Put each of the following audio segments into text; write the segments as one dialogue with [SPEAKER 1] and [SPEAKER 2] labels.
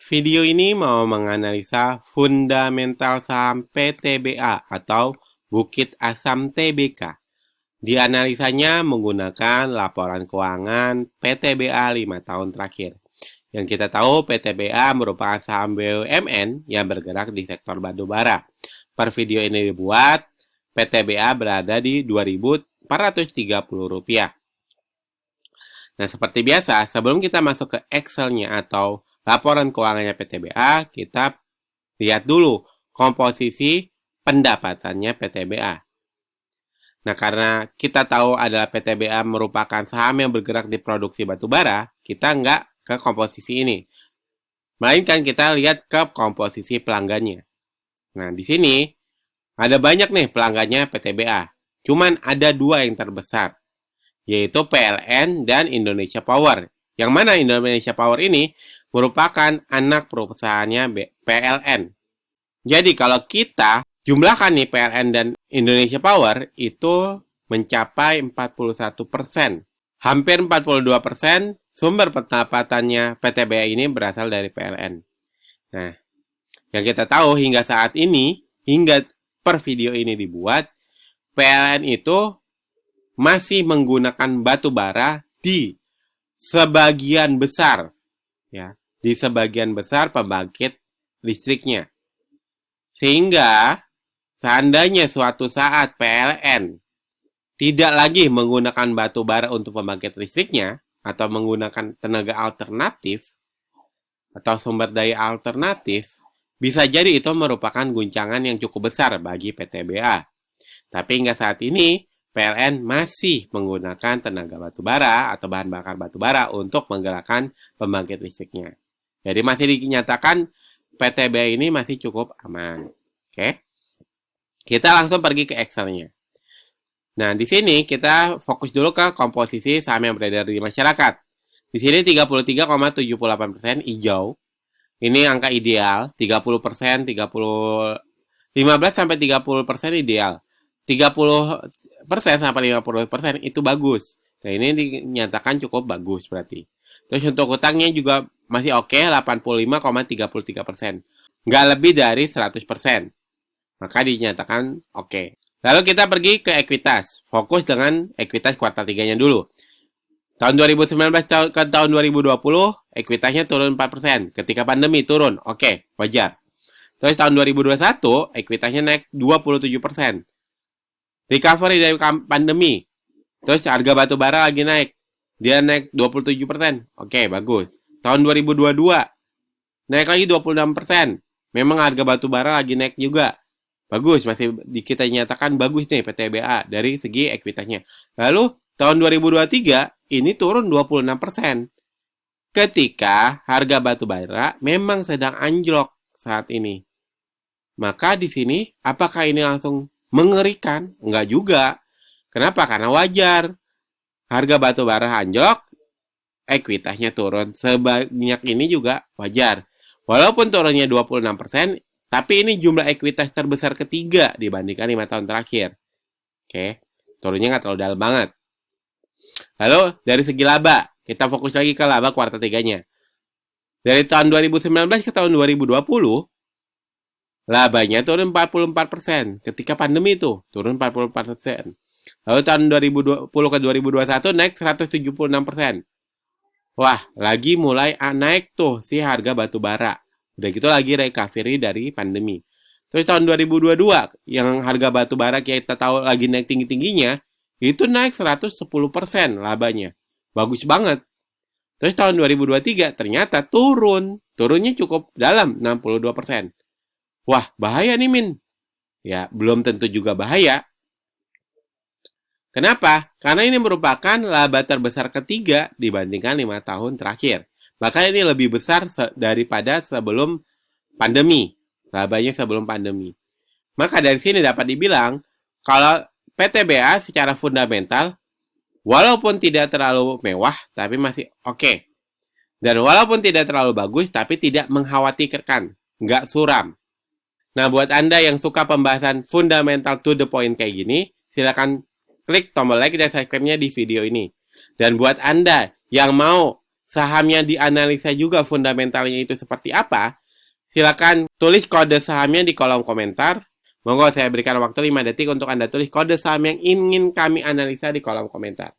[SPEAKER 1] Video ini mau menganalisa fundamental saham PTBA atau Bukit Asam Tbk. Dianalisanya menggunakan laporan keuangan PTBA 5 tahun terakhir. Yang kita tahu PTBA merupakan saham BUMN yang bergerak di sektor batubara. Per video ini dibuat, PTBA berada di Rp2.430. Nah, seperti biasa, sebelum kita masuk ke Excel-nya atau laporan keuangannya PTBA, kita lihat dulu komposisi pendapatannya PTBA. Nah, karena kita tahu adalah PTBA merupakan saham yang bergerak di produksi batubara, kita nggak ke komposisi ini. Melainkan kita lihat ke komposisi pelanggannya. Nah, di sini ada banyak nih pelanggannya PTBA. Cuman ada dua yang terbesar, yaitu PLN dan Indonesia Power. Yang mana Indonesia Power ini merupakan anak perusahaannya PLN. Jadi kalau kita jumlahkan nih PLN dan Indonesia Power itu mencapai 41%. Hampir 42% sumber pendapatannya PTBA ini berasal dari PLN. Nah, yang kita tahu hingga saat ini, hingga per video ini dibuat, PLN itu masih menggunakan batu bara di sebagian besar, ya, di sebagian besar pembangkit listriknya. Sehingga seandainya suatu saat PLN tidak lagi menggunakan batu bara untuk pembangkit listriknya atau menggunakan tenaga alternatif atau sumber daya alternatif, bisa jadi itu merupakan guncangan yang cukup besar bagi PTBA. Tapi hingga saat ini PLN masih menggunakan tenaga batubara atau bahan bakar batubara untuk menggerakkan pembangkit listriknya. Jadi masih dinyatakan PTBA ini masih cukup aman. Oke. Kita langsung pergi ke Excel-nya. Nah, di sini kita fokus dulu ke komposisi saham yang beredar di masyarakat. Di sini 33,78% hijau. Ini angka ideal, 30%, 15 sampai 30% ideal. 30% sampai 50% itu bagus. Nah, ini dinyatakan cukup bagus berarti. Terus untuk utangnya juga masih oke, 85,33%. Nggak lebih dari 100%. Maka dinyatakan oke. Lalu kita pergi ke ekuitas. Fokus dengan ekuitas kuartal 3-nya dulu. Tahun 2019 ke tahun 2020, ekuitasnya turun 4%. Ketika pandemi turun, oke, wajar. Terus tahun 2021, ekuitasnya naik 27%. Recovery dari pandemi. Terus harga batu bara lagi naik. Dia naik 27%. Oke, bagus. Tahun 2022, naik lagi 26%. Memang harga batu bara lagi naik juga. Bagus, masih kita nyatakan bagus nih PTBA dari segi ekuitasnya. Lalu tahun 2023 ini turun 26%. Ketika harga batu bara memang sedang anjlok saat ini. Maka di sini apakah ini langsung mengerikan? Enggak juga. Kenapa? Karena wajar. Harga batu bara anjlok, ekuitasnya turun. Sebanyak ini juga wajar. Walaupun turunnya 26%, tapi ini jumlah ekuitas terbesar ketiga dibandingkan 5 tahun terakhir. Oke, turunnya nggak terlalu dalam banget. Lalu dari segi laba, kita fokus lagi ke laba kuartal 3-nya. Dari tahun 2019 ke tahun 2020, labanya turun 44%. Ketika pandemi itu, turun 44%. Lalu tahun 2020 ke 2021 naik 176%. Wah, lagi mulai naik tuh si harga batu bara. Udah gitu lagi recovery dari pandemi. Terus tahun 2022 yang harga batu bara kita tahu lagi naik tinggi-tingginya, itu naik 110% labanya. Bagus banget. Terus tahun 2023 ternyata turun. Turunnya cukup dalam 62%. Wah, bahaya nih Min. Ya, belum tentu juga bahaya. Kenapa? Karena ini merupakan laba terbesar ketiga dibandingkan 5 tahun terakhir. Maka ini lebih besar daripada sebelum pandemi. Labanya sebelum pandemi. Maka dari sini dapat dibilang, kalau PTBA secara fundamental, walaupun tidak terlalu mewah, tapi masih oke. Dan walaupun tidak terlalu bagus, tapi tidak mengkhawatirkan. Nggak suram. Nah, buat Anda yang suka pembahasan fundamental to the point kayak gini, silakan klik tombol like dan subscribe-nya di video ini. Dan buat Anda yang mau sahamnya dianalisa juga fundamentalnya itu seperti apa, silakan tulis kode sahamnya di kolom komentar. Monggo saya berikan waktu 5 detik untuk Anda tulis kode saham yang ingin kami analisa di kolom komentar.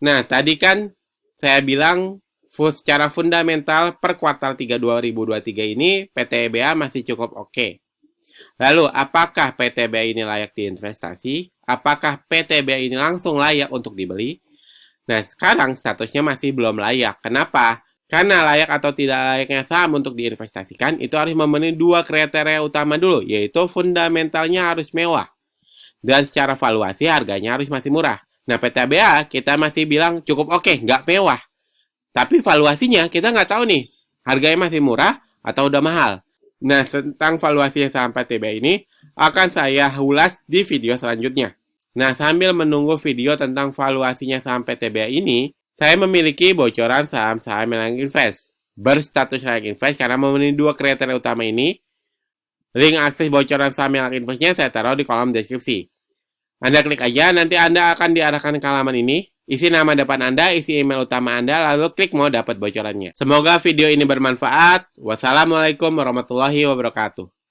[SPEAKER 1] Nah, tadi kan saya bilang secara fundamental per kuartal 3 2023 ini PTBA masih cukup oke. Lalu, apakah PTBA ini layak diinvestasi? Apakah PTBA ini langsung layak untuk dibeli? Nah, sekarang statusnya masih belum layak. Kenapa? Karena layak atau tidak layaknya saham untuk diinvestasikan itu harus memenuhi 2 kriteria utama dulu, yaitu fundamentalnya harus mewah. Dan secara valuasi harganya harus masih murah. Nah, PTBA kita masih bilang cukup oke, nggak mewah. Tapi valuasinya kita nggak tahu nih, harganya masih murah atau udah mahal. Nah, tentang valuasi saham PTBA ini akan saya ulas di video selanjutnya. Nah, sambil menunggu video tentang valuasinya saham PTBA ini, saya memiliki bocoran saham-saham yang layak invest. Berstatus layak invest karena memenuhi 2 kriteria utama ini. Link akses bocoran saham yang layak investnya saya taruh di kolom deskripsi. Anda klik aja, nanti Anda akan diarahkan ke halaman ini. Isi nama depan Anda, isi email utama Anda, lalu klik mau dapat bocorannya. Semoga video ini bermanfaat. Wassalamualaikum warahmatullahi wabarakatuh.